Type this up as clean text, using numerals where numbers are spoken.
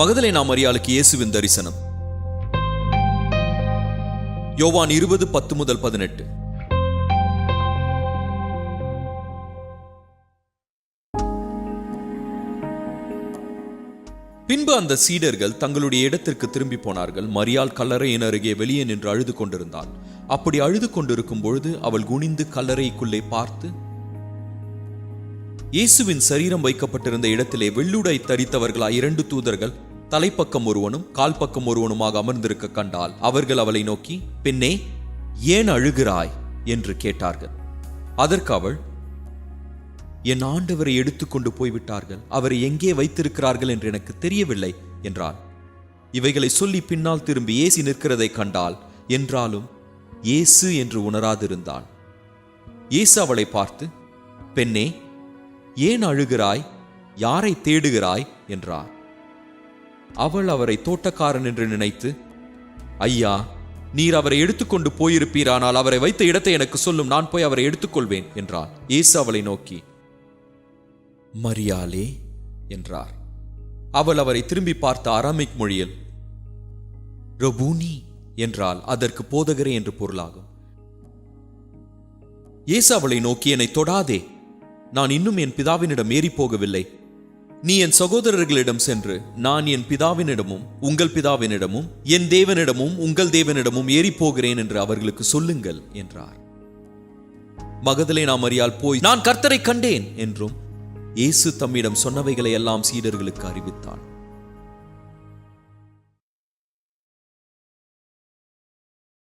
Magdalene மரியாளுக்கு இயேசுவின் தரிசனம். யோவான் 20:10-18. பின்பு அந்த சீடர்கள் தங்களுடைய இடத்திற்கு திரும்பி போனார்கள். மரியாள் கல்லறையின் அருகே வெளியே நின்று அழுது கொண்டிருந்தாள். அப்படி அழுது கொண்டிருக்கும் பொழுது அவள் குனிந்து கல்லறைக்குள்ளே பார்த்து, இயேசுவின் சரீரம் வைக்கப்பட்டிருந்த இடத்திலே வெள்ளுடை தரித்தவர்களாய் 2 தூதர்கள் தலைப்பக்கம் ஒருவனும் கால் பக்கம் ஒருவனுமாக அமர்ந்திருக்க கண்டால், அவர்கள் அவளை நோக்கி, பெண்ணே, ஏன் அழுகிறாய் என்று கேட்டார்கள். அதற்கு அவள், என் ஆண்டவரை எடுத்துக்கொண்டு போய்விட்டார்கள், அவரை எங்கே வைத்திருக்கிறார்கள் என்று எனக்கு தெரியவில்லை என்றாள். இவைகளை சொல்லி பின்னால் திரும்பி இயேசு நிற்கிறதை கண்டாள். என்றாலும் இயேசு என்று உணராதிருந்தாள். இயேசு அவளை பார்த்து, பெண்ணே, ஏன் அழுகிறாய்? யாரை தேடுகிறாய் என்றார். அவள் அவரை தோட்டக்காரன் என்று நினைத்து, ஐயா, நீர் அவரை எடுத்துக்கொண்டு போயிருப்பீரானால் அவரை வைத்த இடத்தை எனக்கு சொல்லும், நான் போய் அவரை எடுத்துக்கொள்வேன் என்றாள். இயேசு அவளை நோக்கி, மரியாளே என்றார். அவள் அவரை திரும்பி பார்த்த அராமிக் மொழியில் ரபூனி என்றால், அதற்கு போதகரே என்று பொருளாகும். இயேசு அவளை நோக்கி, என்னை தொடாதே, நான் இன்னும் என் பிதாவினிடம் ஏறி போகவில்லை. நீ என் சகோதரர்களிடம் சென்று, நான் என் பிதாவினிடமும் உங்கள் பிதாவினிடமும் என் தேவனிடமும் உங்கள் தேவனிடமும் ஏறி போகிறேன் என்று அவர்களுக்கு சொல்லுங்கள் என்றார். மகதலேனா மரியாள் போய், நான் கர்த்தரை கண்டேன் என்றும் இயேசு தம்மிடம் சொன்னவைகளை எல்லாம் சீடர்களுக்கு அறிவித்தாள்.